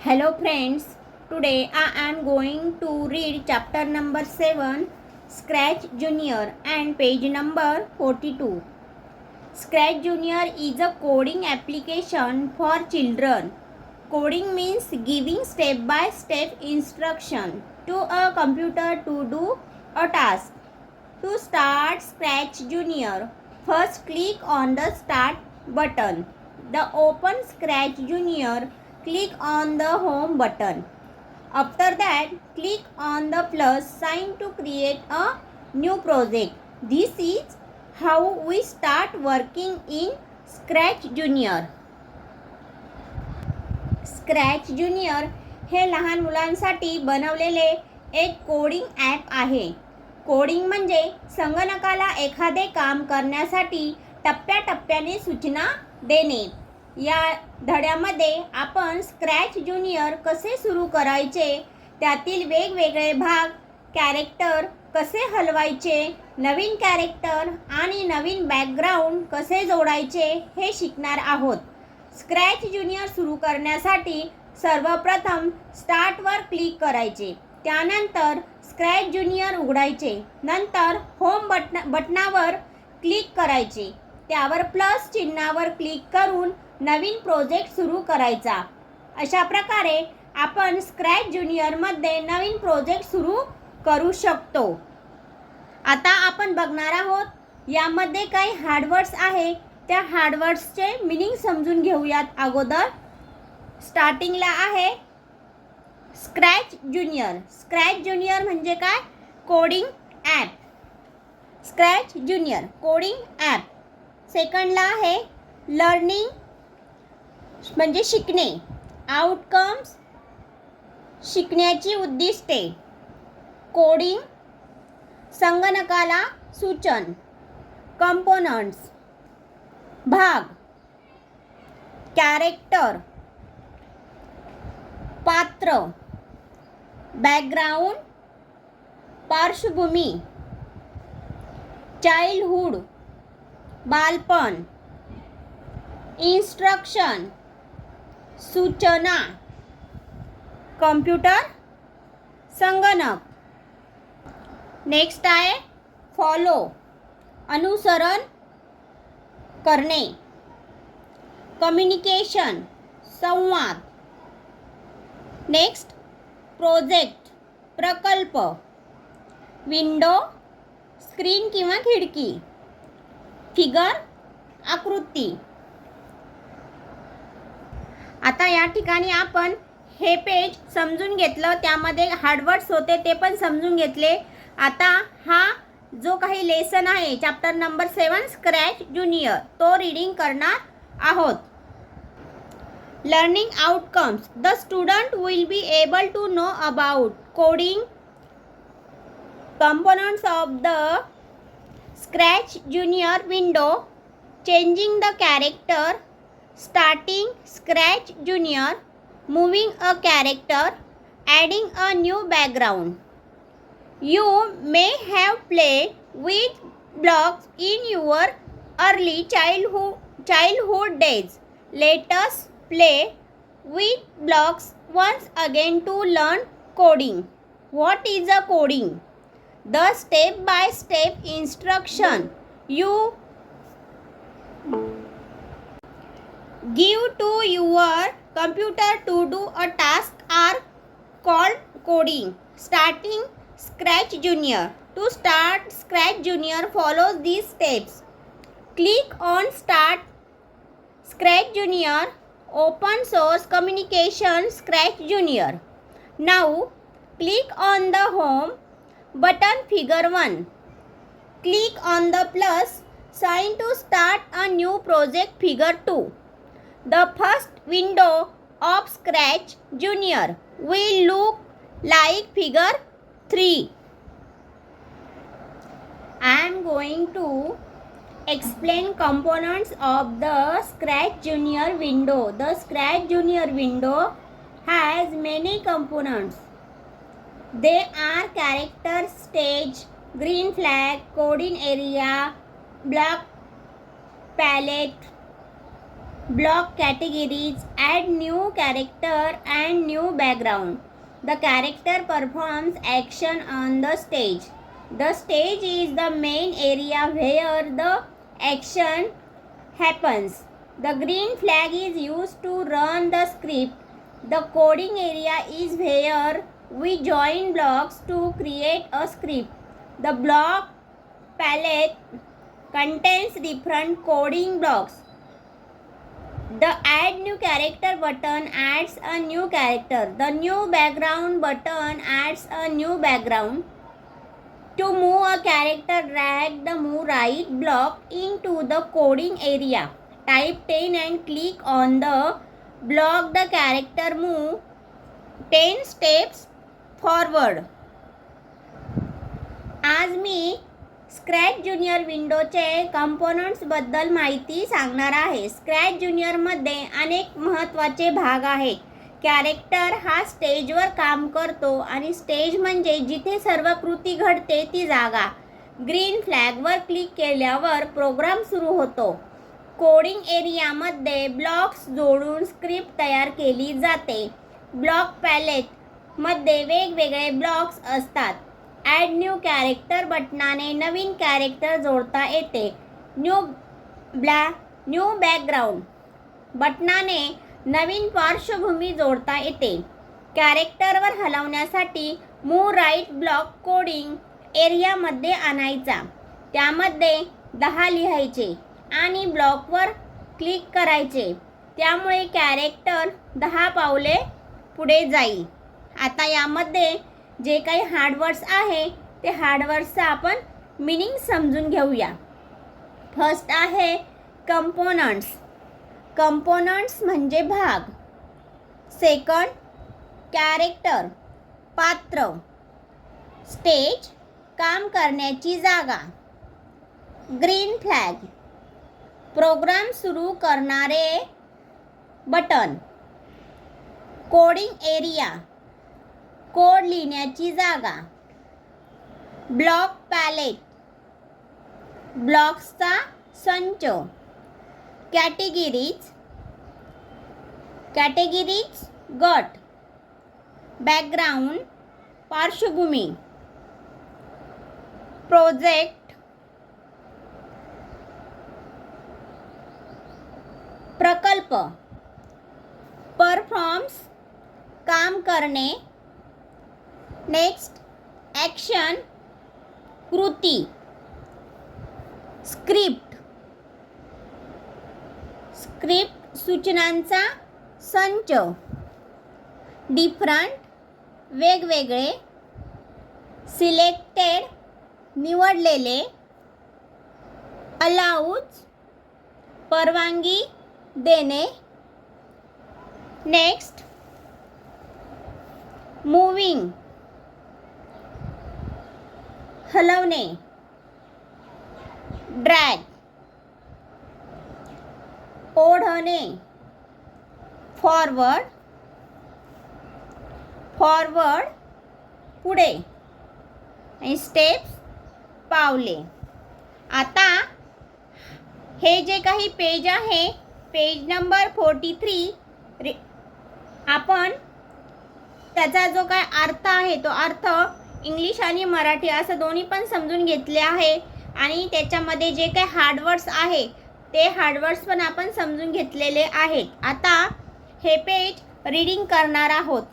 Hello friends, today I am going to read chapter number 7 Scratch Junior and page number 42. Scratch Junior is a coding application for children. Coding means giving step by step instruction to a computer to do a task. To start Scratch Junior, first click on the start button. The open Scratch Junior, click on the home button. After that, click on the plus sign to create a new project. This is how we start working in Scratch Junior. Scratch junior हे लहान मुलांसाठी बनवलेले एक coding app आहे. Coding म्हणजे संगणकाला एखादे काम करण्यासाठी टप्प्याटप्प्याने सूचना देणे. या धड्यामध्ये आपण स्क्रॅच ज्युनियर कसे सुरू करायचे, त्यातील वेगवेगळे भाग, कॅरेक्टर कसे हलवायचे, नवीन कॅरेक्टर आणि नवीन बॅकग्राऊंड कसे जोडायचे हे शिकणार आहोत. स्क्रॅच ज्युनियर सुरू करण्यासाठी सर्वप्रथम स्टार्टवर क्लिक करायचे. त्यानंतर स्क्रॅच ज्युनियर उघडायचे. नंतर होम बटनावर क्लिक करायचे. त्यावर प्लस चिन्हावर क्लिक करून नवीन प्रोजेक्ट सुरू करायचा. अशा प्रकारे आपण स्क्रॅच ज्युनियरमध्ये नवीन प्रोजेक्ट सुरू करू शकतो. आता आपण बघणार आहोत यामध्ये काही हार्डवर्ड्स आहे. त्या हार्डवर्ड्सचे मीनिंग समजून घेऊयात. अगोदर स्टार्टिंगला आहे स्क्रॅच ज्युनियर. स्क्रॅच ज्युनियर म्हणजे काय? Coding app. Scratch junior coding app. सेकंडला आहे लर्निंग म्हणजे शिकणे. आउटकम्स शिकण्याची उद्दिष्टे. कोडिंग संगणकाला सूचन. कंपोनंट्स भाग. कॅरेक्टर पात्र. बॅकग्राऊंड पार्श्वभूमी. चाइल्डहुड बालपण. इन्स्ट्रक्शन सूचना. कम्प्युटर संगणक. नेक्स्ट आहे फॉलो अनुसरण करणे. कम्युनिकेशन संवाद. नेक्स्ट प्रोजेक्ट प्रकल्प. विंडो स्क्रीन किंवा खिडकी. फिगर आकृती. आता या ठिकाणी आपण हे पेज समजून घेतलं. त्यामध्ये हार्डवर्ड्स होते ते पण समजून घेतले. आता हा जो काही लेसन आहे चॅप्टर नंबर 7 स्क्रॅच ज्युनियर तो रीडिंग करणार आहोत. Learning outcomes. The student will be able to know about coding components of the Scratch Junior window, changing the character, starting Scratch Junior, moving a character, adding a new background. You may have played with blocks in your early childhood days. Let us play with blocks once again to learn coding. What is a coding? The step-by-step instruction you give to your computer to do a task are called coding. Starting Scratch Junior. To start Scratch Junior, follow these steps. Click on Start Scratch Junior. Open source communication Scratch Junior. Now click on the home button figure 1. Click on the plus sign to start a new project figure 2. The first window of Scratch Junior will look like figure 3. I am going to explain components of the Scratch Junior window. The Scratch Junior window has many components. They are character, stage, green flag, coding area, block palette, Block categories, add new character and new background. The character performs action on the stage. The stage is the main area where the action happens. The green flag is used to run the script. The coding area is where we join blocks to create a script. The block palette contains different coding blocks. The add new character button adds a new character. The new background button adds a new background. To move a character, drag the move right block into the coding area. Type 10 and click on the block. The character move 10 steps forward. आज मी scratch junior विंडोचे कंपोनंट्सबद्दल माहिती सांगणार आहे. Scratch ज्युनियरमध्ये अनेक महत्त्वाचे भाग आहेत. Character हा स्टेजवर काम करतो आणि स्टेज म्हणजे जिथे सर्व कृती घडते ती जागा. ग्रीन फ्लॅगवर क्लिक केल्यावर प्रोग्राम सुरू होतो. कोडिंग एरियामध्ये ब्लॉक्स जोडून स्क्रिप्ट तयार केली जाते. ब्लॉक पॅलेटमध्ये वेगवेगळे ब्लॉक्स असतात. ॲड न्यू कॅरेक्टर बटनाने नवीन कॅरेक्टर जोडता येते. न्यू बॅकग्राऊंड बटनाने नवीन पार्श्वभूमी जोडता येते. कॅरेक्टरवर हलवण्यासाठी मूव राईट ब्लॉक कोडिंग एरियामध्ये आणायचा. त्यामध्ये 10 लिहायचे आणि ब्लॉकवर क्लिक करायचे. त्यामुळे कॅरेक्टर 10 पावले पुढे जाईल. आता यामध्ये जे काही हार्डवर्ड्स आहे ते हार्डवर्ड्सचा आपण मीनिंग समजून घेऊया. फर्स्ट आहे कंपोनंट्स. कंपोनंट्स म्हणजे भाग. सेकंड कॅरेक्टर पात्र. स्टेज काम करण्याची जागा. ग्रीन फ्लॅग प्रोग्राम सुरू करणारे बटन. कोडिंग एरिया कोड लिहिण्याची जागा. ब्लॉक पॅलेट ब्लॉक्सचा संच. कॅटेगरीज गट. बॅकग्राऊंड पार्श्वभूमी. प्रोजेक्ट प्रकल्प. परफॉर्म्स काम करणे. नेक्स्ट ॲक्शन कृती. स्क्रिप्ट सूचनांचा संच. डिफरंट वेगवेगळे. सिलेक्टेड निवडलेले. अलाउज परवानगी देणे. नेक्स्ट मूविंग हलवणे. ड्रॅग ओढणे. फॉरवर्ड पुढे. आणि स्टेप्स पावले. आता हे जे काही पेज आहे पेज नंबर 43 आपण त्याचा जो काय अर्थ आहे तो अर्थ इंग्लिश आणि मराठी असं दोन्ही पण समजून घेतले आहे. आणि त्याच्यामध्ये जे काही हार्डवर्ड्स आहे ते हार्डवर्ड्स पण आपण समजून घेतलेले आहेत. आता हे पेज रीडिंग करणार आहोत.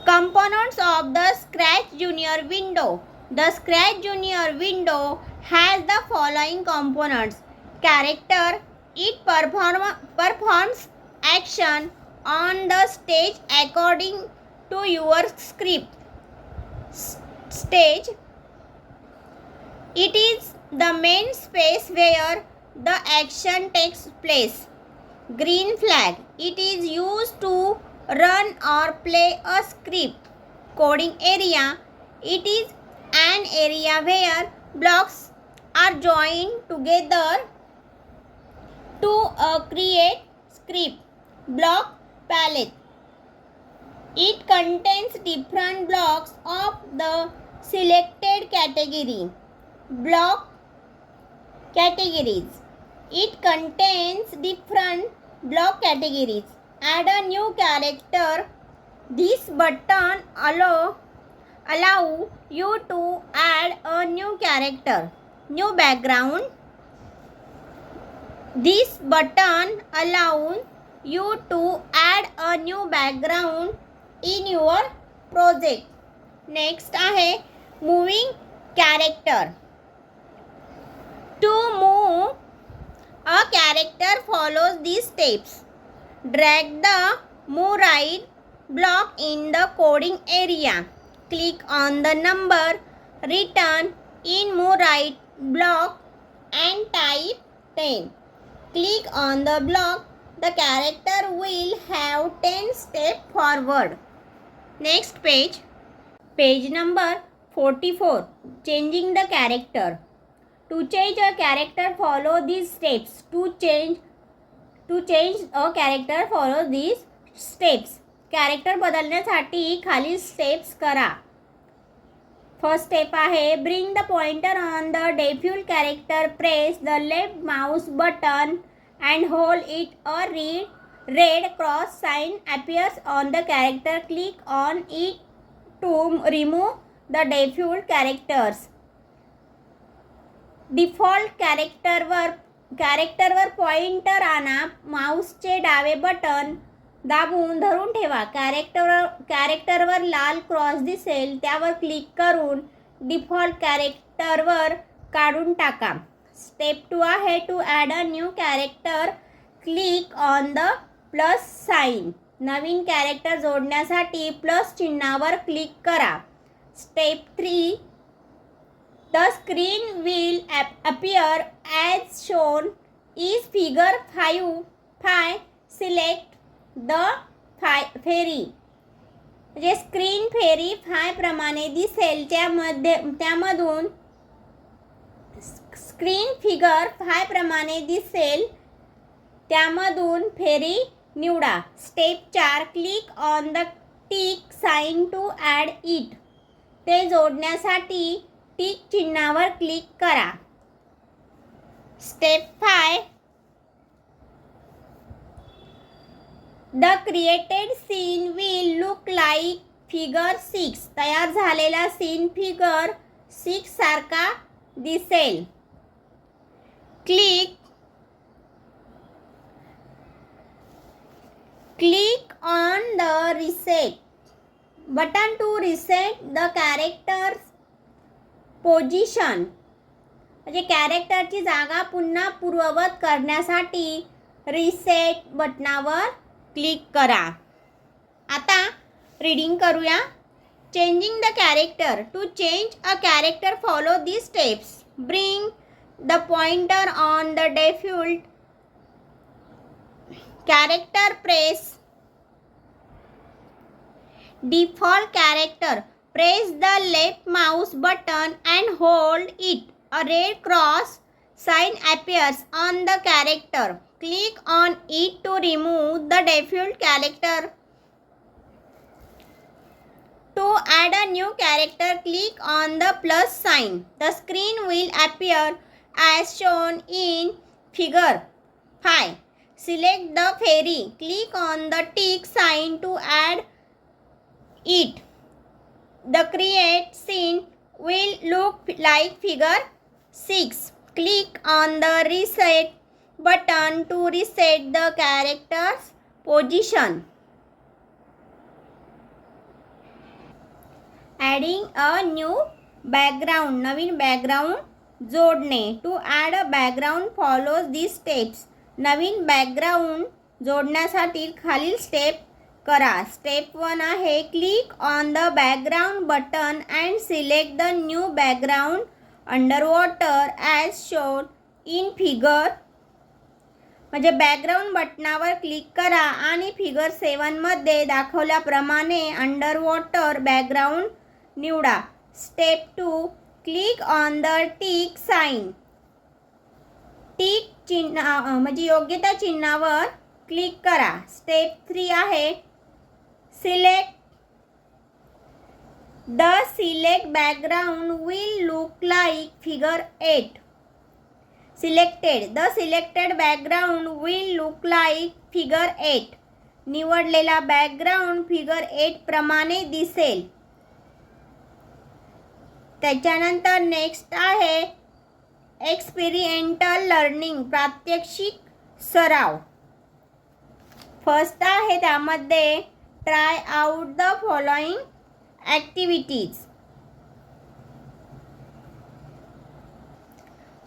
Components of the Scratch Junior window. The Scratch Junior window has the following components. Character, it performs action on the stage according to your script. Stage, it is the main space where the action takes place. Green flag, it is used to run or play a script. Coding area, it is an area where blocks are joined together to create script. Block palette, it contains different blocks of the selected category. Block categories, It contains different block categories. Add a new character. This button allow you to add a new character. New background. This button allows you to add a new background in your project. Next आहे moving character. To move a character follows these steps. Drag the move right block in the coding area. Click on the number written in move right block and type 10. Click on the block. The character will have 10 steps forward. Next page. Page number 44. Changing the character. To change a character, follow these steps. To change a character, follow these steps. Character बदलण्यासाठी खालील steps करा. First step आहे bring the pointer on the default character. Press the left mouse button and hold it. A red cross sign appears on the character. Click on it to remove the default characters. Default कॅरेक्टरवर pointer आणा. माऊसचे डावे button दाबून धरून ठेवा. कॅरेक्टरवर लाल cross दिसेल त्यावर क्लिक करून डिफॉल्ट कॅरेक्टरवर काढून टाका. स्टेप 2 आहे to add a new character. Click on the plus sign. नवीन कॅरेक्टर जोडण्यासाठी प्लस चिन्हावर क्लिक करा. Step 3 The screen will appear as shown is figure 5. Select the fairy. म्हणजे स्क्रीन फेरी 5 प्रमाणे दिसेल त्यामधून स्क्रीन फिगर 5 प्रमाणे दिसेल त्यामधून फेरी निवडा. Step 4 click on the tick sign to add it. ते जोडण्यासाठी टिक चिन्हावर क्लिक करा. Step 5 the created scene will look like figure 6. तयार झालेला सीन फिगर 6 सारखा दिसेल. Click on the reset button to reset the characters position. म्हणजे कॅरेक्टरची जागा पुन्हा पूर्ववत करण्यासाठी रिसेट बटनावर क्लिक करा. आता रीडिंग करूया. Changing the character. To change a character follow these steps. Bring the pointer on the default character. Press default character. Press the left mouse button and hold it. A red cross sign appears on the character. Click on it to remove the default character. To add a new character, click on the plus sign. The screen will appear as shown in figure 5. Select the fairy. Click on the tick sign to add it. The create scene will look like figure 6. Click on the reset button to reset the character's position. Adding a new background. नवीन background जोडणे. To add a background follows these steps. नवीन background जोडण्यासाठी खालील step करा. Step 1 आहे click on the background button and select the new background under water as shown in figure. म्हणजे background बटनावर click करा आणि फिगर 7 मध्ये दाखवल्याप्रमाणे अंडर वॉटर बॅकग्राऊंड निवडा. Step 2 click on the tick sign. टिक चिन्ह म्हणजे योग्य त्या चिन्हावर क्लिक करा. स्टेप 3 आहे select the select background will look like figure 8. Selected. The selected background will look like figure 8. निवडलेला बॅकग्राऊंड फिगर 8 प्रमाणे दिसेल. त्याच्यानंतर नेक्स्ट आहे एक्सपेरिमेंटल लर्निंग, प्रात्यक्षिक सराव. फर्स्ट आहे त्यामध्ये try out the following activities.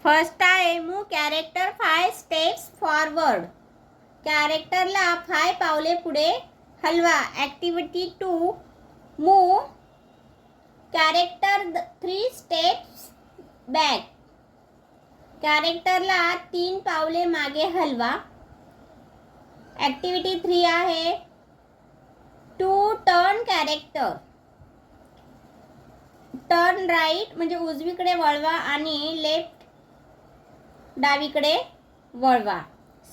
First आहे मूव कॅरेक्टर 5 स्टेप्स फॉरवर्ड. कॅरेक्टरला 5 पावले पुढे हलवा. Activity 2 move character 3 steps back. कॅरेक्टरला 3 पावले मागे हलवा. ॲक्टिव्हिटी 3 आहे to turn character. Turn right म्हणजे उजवीकडे वळवा आणि लेफ्ट डावीकडे वळवा.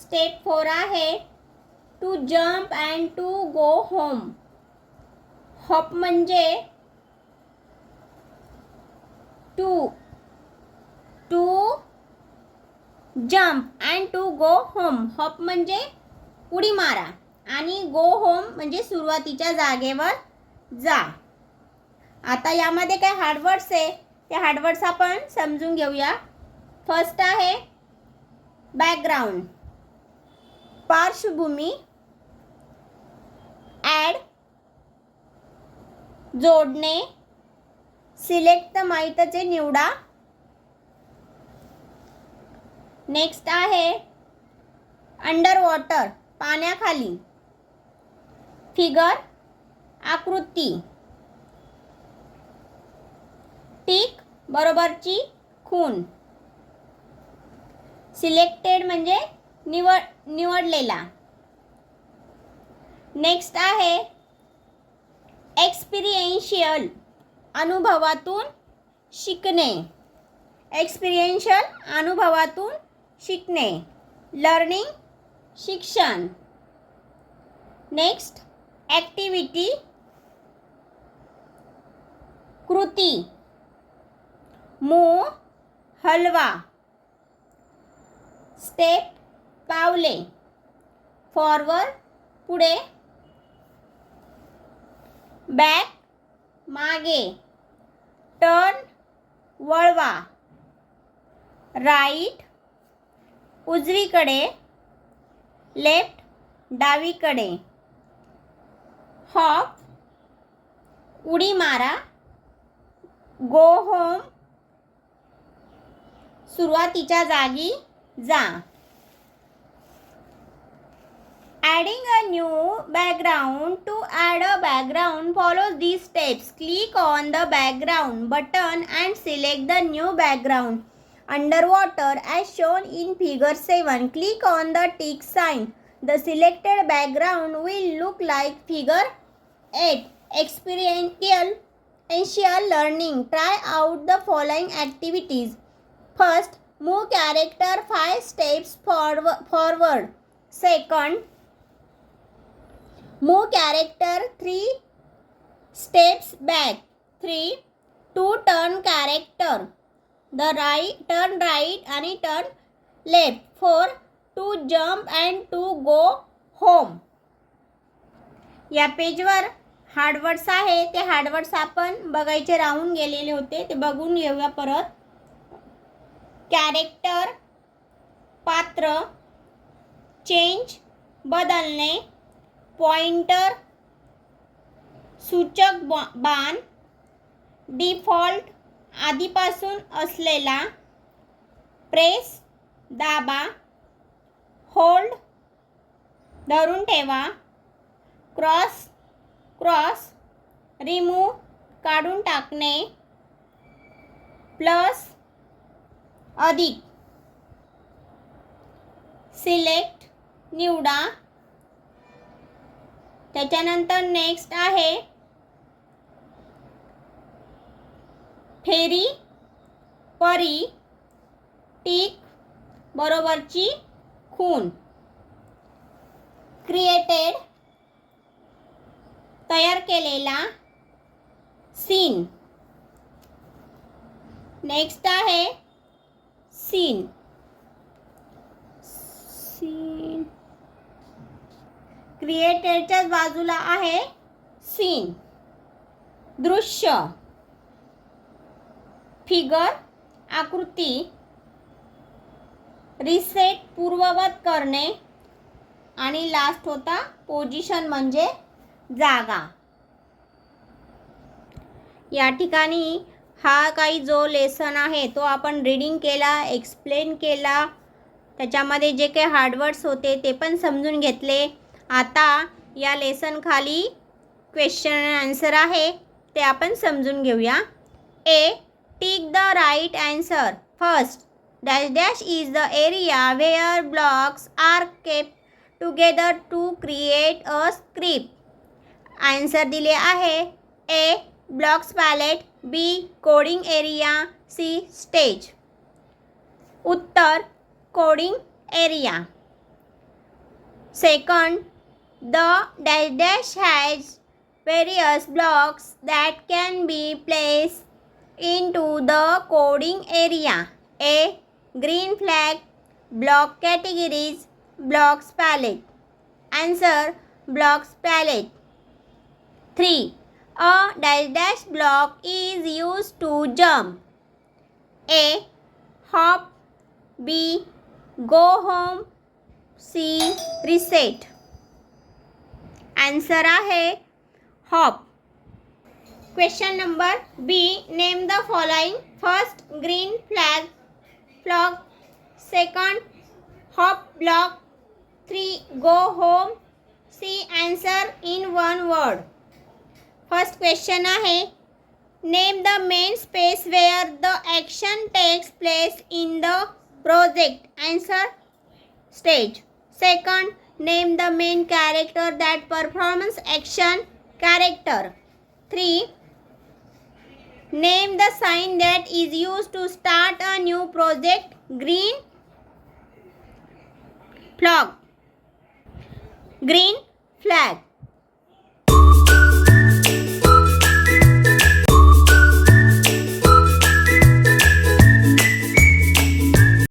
स्टेप 4 आहे to jump and to go home. Hop म्हणजे to jump and to go home. Hop म्हणजे उडी मारा आणि गो होम म्हणजे सुरुवातीच्या जागेवर जा. आता यामध्ये काय हार्डवर्ड्स आहे ते हार्डवर्ड्स आपण समजून घेऊया. फर्स्ट आहे बॅकग्राऊंड, पार्श्वभूमी. ॲड जोडणे. सिलेक्ट माहितीचे निवडा. नेक्स्ट आहे अंडर वॉटर, पाण्याखाली. फिगर आकृती. टिक बरोबरची खूण. सिलेक्टेड म्हणजे निवडलेला. नेक्स्ट आहे एक्सपिरियन्शियल, अनुभवातून शिकणे. एक्सपिरियन्शियल अनुभवातून शिकणे. लर्निंग शिक्षण. नेक्स्ट ॲक्टिव्हिटी कृती. मूव हलवा. स्टेप पावले. फॉरवर्ड पुढे. बॅक मागे. टर्न वळवा. राईट उजवीकडे. लेफ्ट डावीकडे. हॉप उडी मारा. गो होम सुरुवातीच्या जागी जा. Adding a new background. To add a background, follow these steps. Click on the background button and select the new background. Underwater as shown in figure 7. Click on the tick sign. The selected background will look like figure 8. Experiential learning. Try out the following activities. First, move character 5 steps forward. Second, move character 3 steps back. 3. To turn character. Turn right and turn left. 4. To jump and to go home. या पेजवर hard words आहे ते hard words आपण बघायचे राहून गेलेले होते ते बघून घेऊया परत. कॅरेक्टर पात्र. चेंज बदलणे. पॉइंटर सूचक बाण. डिफॉल्ट आधीपासून असलेला. प्रेस दाबा. होल्ड धरून ठेवा. क्रॉस रिमूव्ह काढून टाकणे. प्लस अधिक. सिलेक्ट निवडा. त्याच्यानंतर नेक्स्ट आहे फेरी परी. टिक बरोबरची खूण. क्रिएटेड तयार केलेला. सीन. नेक्स्ट आहे सीन सीन. क्रिएटेडच्याच बाजूला आहे सीन. दृश्य, फिगर आकृती. रिसेट पूर्ववत करणे. आणि लास्ट होता पोझिशन म्हणजे जागा. या ठिकाणी हा काही जो लेसन आहे तो आपण रीडिंग केला, एक्सप्लेन केला, त्याच्यामध्ये जे काही हार्डवर्ड्स होते ते पण समजून घेतले. आता या लेसन खाली क्वेश्चन अँड आन्सर आहे ते आपण समजून घेऊया. A, tick the right answer. First, dash dash is the area where blocks are kept together to create a script. Answer दिले आहे. A, blocks palette. B, coding area. C, stage. उत्तर, coding area. Second, the dash dash has various blocks that can be placed into the coding area. A, green flag. Block categories. Blocks palette. Answer, blocks palette. 3, a dash dash block is used to jump. A, hop. B, go home. C, reset. Answer आहे hop. Question number B, name the following. First, green flag block. Second, hop block. 3, go home. C, answer in one word. First question आहे. Name the main space where the action takes place in the project. Answer, stage. Second, name the main character that performs action. Character. 3, name the sign that is used to start a new project. Green flag. Green flag.